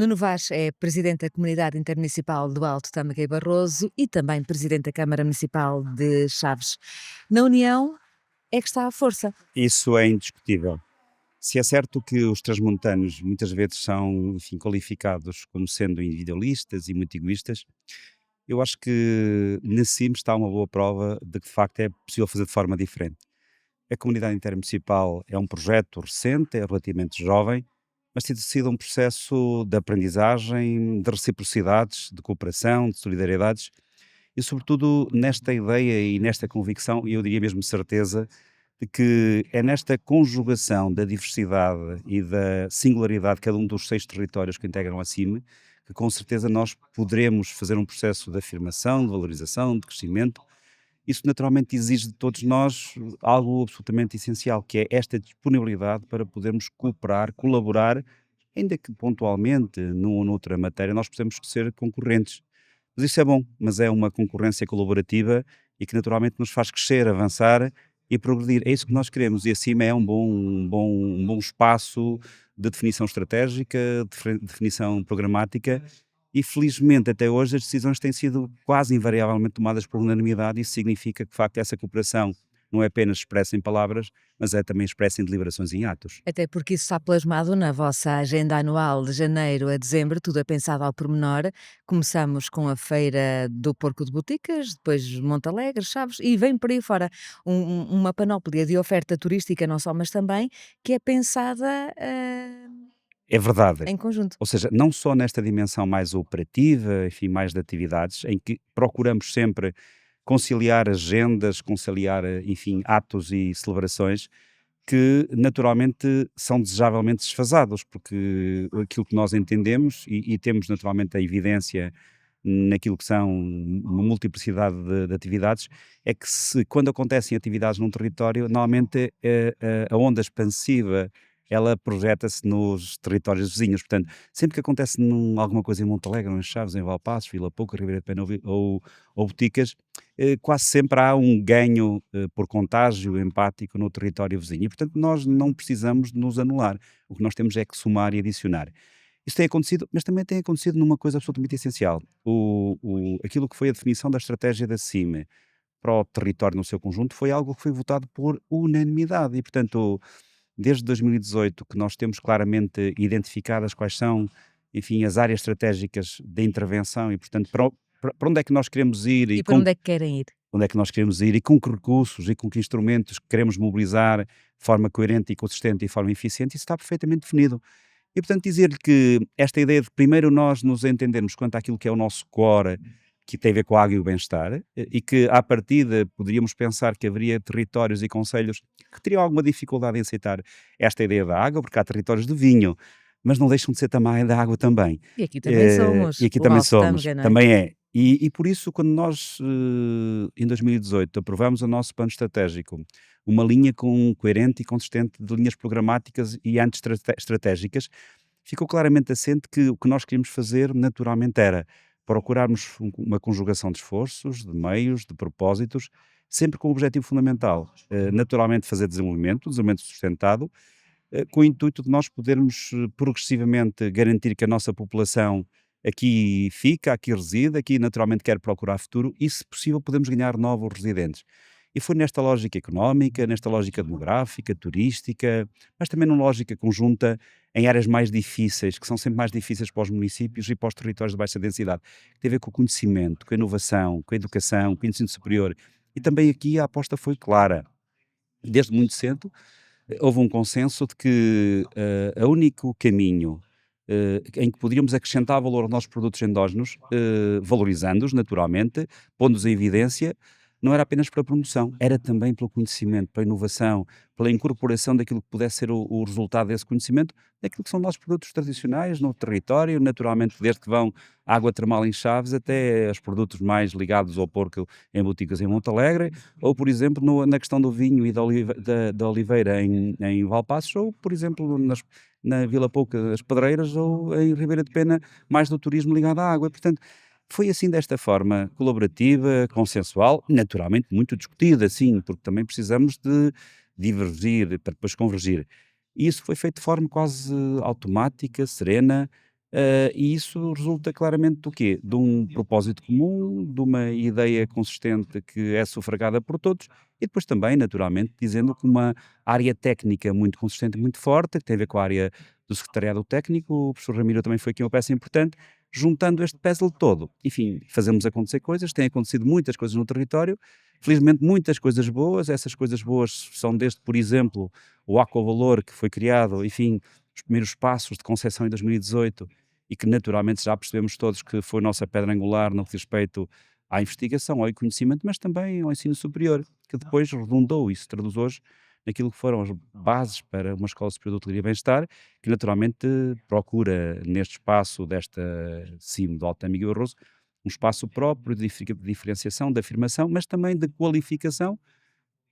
Nuno Vaz é presidente da Comunidade Intermunicipal do Alto Tâmega e Barroso e também presidente da Câmara Municipal de Chaves. Na União é que está a força. Isso é indiscutível. Se é certo que os transmontanos muitas vezes são, enfim, qualificados como sendo individualistas e muito egoístas, eu acho que na CIM está uma boa prova de que de facto é possível fazer de forma diferente. A comunidade intermunicipal é um projeto recente, é relativamente jovem, mas tem sido um processo de aprendizagem, de reciprocidades, de cooperação, de solidariedades e, sobretudo, nesta ideia e nesta convicção, e eu diria mesmo certeza, de que é nesta conjugação da diversidade e da singularidade de cada um dos 6 territórios que integram a CIME, que com certeza nós poderemos fazer um processo de afirmação, de valorização, de crescimento. Isso naturalmente exige de todos nós algo absolutamente essencial, que é esta disponibilidade para podermos cooperar, colaborar, ainda que pontualmente, numa ou noutra matéria, nós possamos ser concorrentes. Mas isso é bom, mas é uma concorrência colaborativa e que naturalmente nos faz crescer, avançar e progredir. É isso que nós queremos e acima é um bom espaço de definição estratégica, de definição programática e felizmente até hoje as decisões têm sido quase invariavelmente tomadas por unanimidade. Isso significa que de facto essa cooperação não é apenas expressa em palavras, mas é também expressa em deliberações e em atos. Até porque isso está plasmado na vossa agenda anual de janeiro a dezembro, tudo é pensado ao pormenor. Começamos com a Feira do Porco de Boticas, depois Montalegre, Chaves e vem por aí fora uma panóplia de oferta turística, não só, mas também que é pensada É verdade. em conjunto. Ou seja, não só nesta dimensão mais operativa, enfim, mais de atividades, em que procuramos sempre conciliar agendas, conciliar, enfim, atos e celebrações que naturalmente são desejavelmente desfasados, porque aquilo que nós entendemos e temos naturalmente a evidência naquilo que são uma multiplicidade de atividades, é que quando acontecem atividades num território, normalmente a onda expansiva ela projeta-se nos territórios vizinhos. Portanto, sempre que acontece alguma coisa em Montalegre, ou em Chaves, em Valpaços, Vila Pouca, Ribeira de Pena ou Boticas, quase sempre há um ganho por contágio empático no território vizinho. E, portanto, nós não precisamos de nos anular. O que nós temos é que somar e adicionar. Isso tem acontecido, mas também tem acontecido numa coisa absolutamente essencial. Aquilo que foi a definição da estratégia da CIME para o território no seu conjunto foi algo que foi votado por unanimidade e, portanto, desde 2018 que nós temos claramente identificadas quais são, enfim, as áreas estratégicas de intervenção e, portanto, para onde é que nós queremos ir E e por com onde é que querem ir? onde é que nós queremos ir e com que recursos e com que instrumentos queremos mobilizar de forma coerente e consistente e de forma eficiente, isso está perfeitamente definido. E, portanto, dizer-lhe que esta ideia de primeiro nós nos entendermos quanto àquilo que é o nosso core, que tem a ver com a água e o bem-estar, e que, à partida, poderíamos pensar que haveria territórios e concelhos que teriam alguma dificuldade em aceitar esta ideia da água, porque há territórios de vinho, mas não deixam de ser também da água também. E aqui também E somos, aqui o também Alto somos, Tâmega, não é? também é. E por isso, quando nós, em 2018, aprovamos o nosso plano estratégico, uma linha coerente e consistente de linhas programáticas e anti-estratégicas, ficou claramente assente que o que nós queríamos fazer naturalmente era procurarmos uma conjugação de esforços, de meios, de propósitos, sempre com o objetivo fundamental, naturalmente fazer desenvolvimento sustentado, com o intuito de nós podermos progressivamente garantir que a nossa população aqui fica, aqui reside, aqui naturalmente quer procurar futuro e, se possível, podemos ganhar novos residentes. E foi nesta lógica económica, nesta lógica demográfica, turística, mas também numa lógica conjunta em áreas mais difíceis, que são sempre mais difíceis para os municípios e para os territórios de baixa densidade, que tem a ver com o conhecimento, com a inovação, com a educação, com o ensino superior. E também aqui a aposta foi clara. Desde muito cedo, houve um consenso de que o único caminho em que poderíamos acrescentar valor aos nossos produtos endógenos, valorizando-os naturalmente, pondo-os em evidência, não era apenas para promoção, era também pelo conhecimento, pela inovação, pela incorporação daquilo que pudesse ser o resultado desse conhecimento, daquilo que são nossos produtos tradicionais no território, naturalmente desde que vão à água termal em Chaves até aos produtos mais ligados ao porco em boticas em Montalegre, ou por exemplo na questão do vinho e da oliveira em Valpaços, ou por exemplo na Vila Pouca das Pedreiras ou em Ribeira de Pena, mais do turismo ligado à água. Portanto, foi assim desta forma colaborativa, consensual, naturalmente muito discutida, sim, porque também precisamos de divergir para depois convergir. E isso foi feito de forma quase automática, serena, E isso resulta claramente do quê? De um propósito comum, de uma ideia consistente que é sufragada por todos e depois também, naturalmente, dizendo que uma área técnica muito consistente, muito forte, que tem a ver com a área do secretariado técnico, o professor Ramiro também foi aqui uma peça importante, juntando este puzzle todo. Enfim, fazemos acontecer coisas, têm acontecido muitas coisas no território, felizmente muitas coisas boas, essas coisas boas são desde, por exemplo, o Aquavalor que foi criado, enfim, os primeiros passos de concessão em 2018 e que naturalmente já percebemos todos que foi a nossa pedra angular no que diz respeito à investigação, ao conhecimento, mas também ao ensino superior, que depois redundou e se traduz hoje naquilo que foram as bases para uma escola superior de hotelaria e bem-estar, que naturalmente procura neste espaço desta CIM do Alto Amigo Barroso, um espaço próprio de diferenciação, de afirmação, mas também de qualificação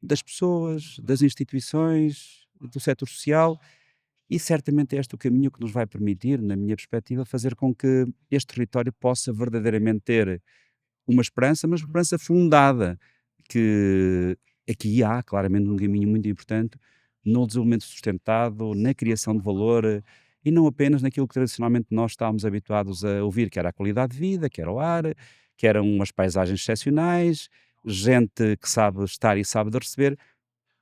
das pessoas, das instituições, do setor social, e certamente é este o caminho que nos vai permitir, na minha perspectiva, fazer com que este território possa verdadeiramente ter uma esperança, mas uma esperança fundada, que aqui há claramente um caminho muito importante no desenvolvimento sustentado, na criação de valor e não apenas naquilo que tradicionalmente nós estávamos habituados a ouvir, que era a qualidade de vida, que era o ar, que eram umas paisagens excepcionais, gente que sabe estar e sabe de receber.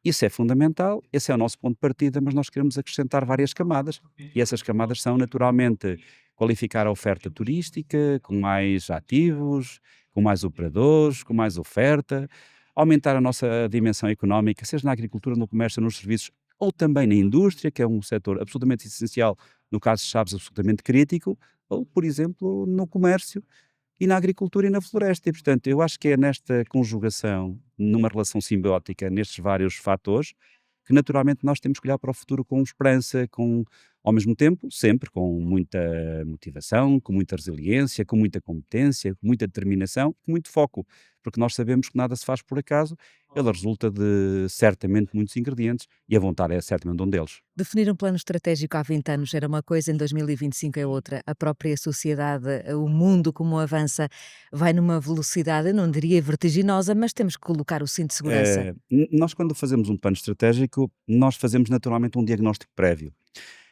Isso é fundamental, esse é o nosso ponto de partida, mas nós queremos acrescentar várias camadas, e essas camadas são naturalmente qualificar a oferta turística, com mais ativos, com mais operadores, com mais oferta, aumentar a nossa dimensão económica, seja na agricultura, no comércio, nos serviços, ou também na indústria, que é um setor absolutamente essencial, no caso de Chaves, absolutamente crítico, ou, por exemplo, no comércio, e na agricultura e na floresta. E, portanto, eu acho que é nesta conjugação, numa relação simbiótica, nestes vários fatores, que naturalmente nós temos que olhar para o futuro com esperança, com, ao mesmo tempo, sempre com muita motivação, com muita resiliência, com muita competência, com muita determinação, com muito foco, porque nós sabemos que nada se faz por acaso, ela resulta de certamente muitos ingredientes e a vontade é certamente um deles. Definir um plano estratégico há 20 anos era uma coisa, em 2025 é outra. A própria sociedade, o mundo como avança, vai numa velocidade, eu não diria vertiginosa, mas temos que colocar o cinto de segurança. Nós, quando fazemos um plano estratégico, nós fazemos naturalmente um diagnóstico prévio.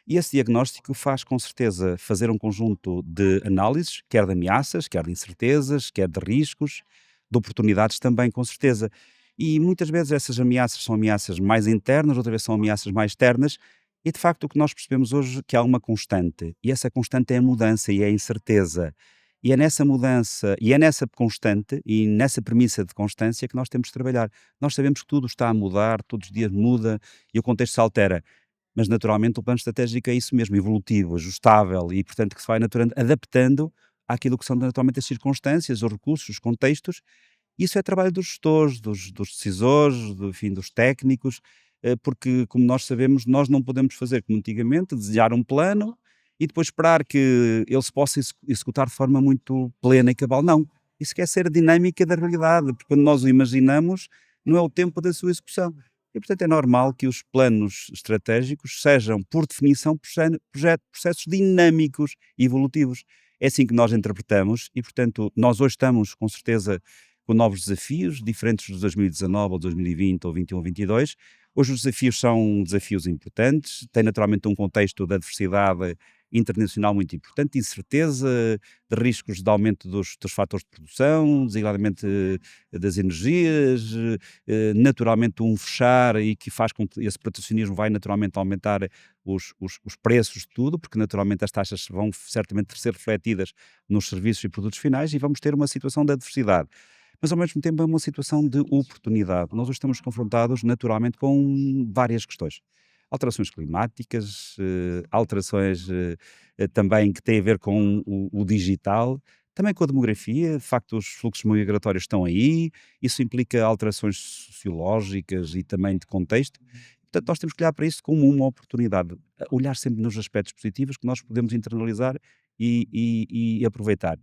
E esse diagnóstico faz, com certeza, fazer um conjunto de análises, quer de ameaças, quer de incertezas, quer de riscos, de oportunidades também, com certeza. E muitas vezes essas ameaças são ameaças mais internas, outras vezes são ameaças mais externas, e de facto o que nós percebemos hoje é que há uma constante, e essa constante é a mudança e é a incerteza. E é nessa mudança, e é nessa constante, e nessa premissa de constância que nós temos de trabalhar. Nós sabemos que tudo está a mudar, todos os dias muda, e o contexto se altera. Mas naturalmente o plano estratégico é isso mesmo, evolutivo, ajustável e portanto que se vai naturalmente adaptando àquilo que são naturalmente as circunstâncias, os recursos, os contextos. Isso é trabalho dos gestores, dos decisores, do, enfim, dos técnicos, porque como nós sabemos, nós não podemos fazer como antigamente, desenhar um plano e depois esperar que ele se possa executar de forma muito plena e cabal. Não, isso quer ser a dinâmica da realidade, porque quando nós o imaginamos, não é o tempo da sua execução. E, portanto, é normal que os planos estratégicos sejam, por definição, processos dinâmicos e evolutivos. É assim que nós interpretamos e, portanto, nós hoje estamos, com certeza, com novos desafios, diferentes de 2019 ou 2020 ou 21 ou 22. Hoje os desafios são desafios importantes, tem naturalmente um contexto de adversidade internacional muito importante, de incerteza, de riscos de aumento dos fatores de produção, designadamente das energias, naturalmente um fechar e que faz com que esse protecionismo vai naturalmente aumentar os preços de tudo, porque naturalmente as taxas vão certamente ser refletidas nos serviços e produtos finais e vamos ter uma situação de adversidade. Mas ao mesmo tempo é uma situação de oportunidade. Nós hoje estamos confrontados naturalmente com várias questões. Alterações climáticas, alterações também que têm a ver com o digital, também com a demografia, de facto os fluxos migratórios estão aí, isso implica alterações sociológicas e também de contexto. Portanto, nós temos que olhar para isso como uma oportunidade, olhar sempre nos aspectos positivos que nós podemos internalizar e aproveitar.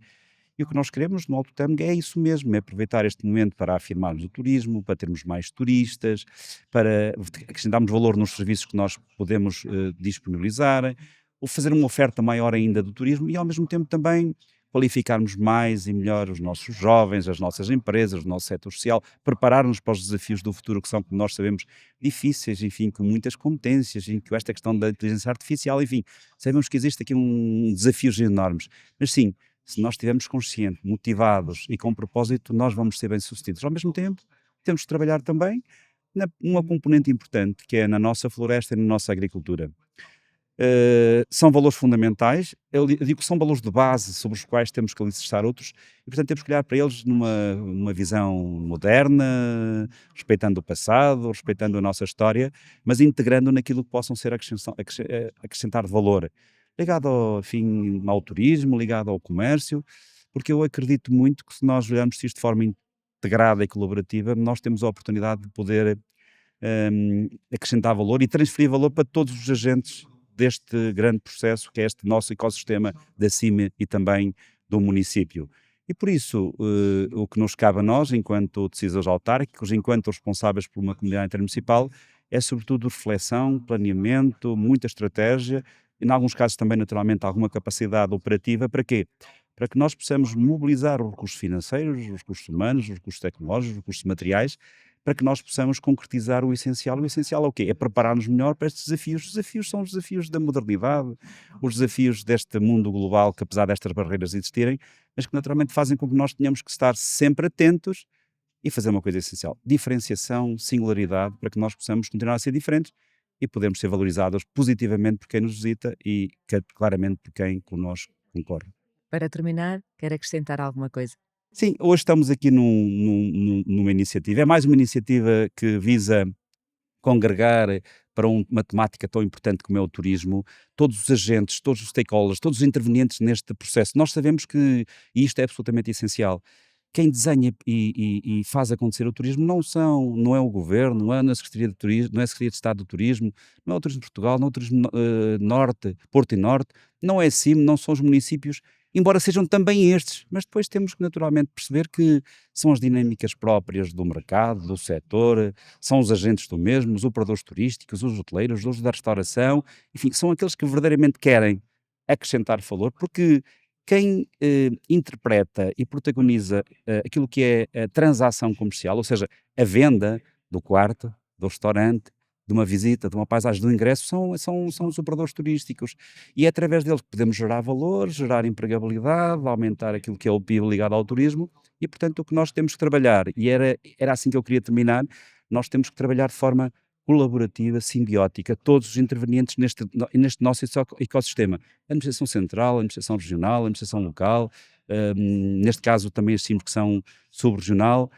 E o que nós queremos no Alto Termo é isso mesmo, é aproveitar este momento para afirmarmos o turismo, para termos mais turistas, para acrescentarmos valor nos serviços que nós podemos disponibilizar, ou fazer uma oferta maior ainda do turismo e ao mesmo tempo também qualificarmos mais e melhor os nossos jovens, as nossas empresas, o nosso setor social, preparar-nos para os desafios do futuro que são, como nós sabemos, difíceis, enfim, com muitas competências, e com esta questão da inteligência artificial, enfim, sabemos que existe aqui desafios enormes, mas sim, se nós estivermos conscientes, motivados e com propósito, nós vamos ser bem-sucedidos. Ao mesmo tempo, temos que trabalhar também numa componente importante, que é na nossa floresta e na nossa agricultura. São valores fundamentais, eu digo que são valores de base sobre os quais temos que alicerçar outros, e portanto temos que olhar para eles numa visão moderna, respeitando o passado, respeitando a nossa história, mas integrando naquilo que possam ser acrescentar valor, ligado ao, enfim, ao turismo, ligado ao comércio, porque eu acredito muito que se nós olharmos isto de forma integrada e colaborativa, nós temos a oportunidade de poder acrescentar valor e transferir valor para todos os agentes deste grande processo que é este nosso ecossistema da CIMI e também do município. E por isso, o que nos cabe a nós, enquanto decisores autárquicos, enquanto responsáveis por uma comunidade intermunicipal, é sobretudo reflexão, planeamento, muita estratégia, e em alguns casos também, naturalmente, alguma capacidade operativa. Para quê? Para que nós possamos mobilizar os recursos financeiros, os recursos humanos, os recursos tecnológicos, os recursos materiais, para que nós possamos concretizar o essencial. O essencial é o quê? É preparar-nos melhor para estes desafios. Os desafios são os desafios da modernidade, os desafios deste mundo global, que apesar destas barreiras existirem, mas que naturalmente fazem com que nós tenhamos que estar sempre atentos e fazer uma coisa essencial: diferenciação, singularidade, para que nós possamos continuar a ser diferentes e podermos ser valorizados positivamente por quem nos visita e claramente por quem connosco concorre. Para terminar, quer acrescentar alguma coisa? Sim, hoje estamos aqui numa iniciativa, é mais uma iniciativa que visa congregar para uma temática tão importante como é o turismo, todos os agentes, todos os stakeholders, todos os intervenientes neste processo. Nós sabemos que, e isto é absolutamente essencial, quem desenha e faz acontecer o turismo não é o governo, não é a Secretaria de Turismo, não é a Secretaria de Estado do Turismo, não é o Turismo de Portugal, não é o Turismo Norte, Porto e Norte, não é a CIM, não são os municípios, embora sejam também estes, mas depois temos que naturalmente perceber que são as dinâmicas próprias do mercado, do setor, são os agentes do mesmo, os operadores turísticos, os hoteleiros, os da restauração, enfim, são aqueles que verdadeiramente querem acrescentar valor, porque quem interpreta e protagoniza aquilo que é a transação comercial, ou seja, a venda do quarto, do restaurante, de uma visita, de uma paisagem, do ingresso, são os operadores turísticos. E é através deles que podemos gerar valor, gerar empregabilidade, aumentar aquilo que é o PIB ligado ao turismo, e portanto o que nós temos que trabalhar, e era assim que eu queria terminar, nós temos que trabalhar de forma colaborativa, simbiótica, todos os intervenientes neste nosso ecossistema. A administração central, a administração regional, a administração local, neste caso também as CIMs que são sub-regional,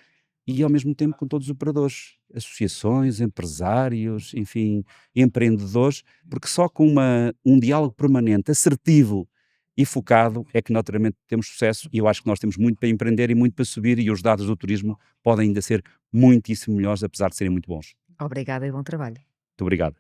e ao mesmo tempo com todos os operadores, associações, empresários, enfim, empreendedores, porque só com um diálogo permanente, assertivo e focado é que naturalmente temos sucesso, e eu acho que nós temos muito para empreender e muito para subir, e os dados do turismo podem ainda ser muitíssimo melhores, apesar de serem muito bons. Obrigada e bom trabalho. Muito obrigado.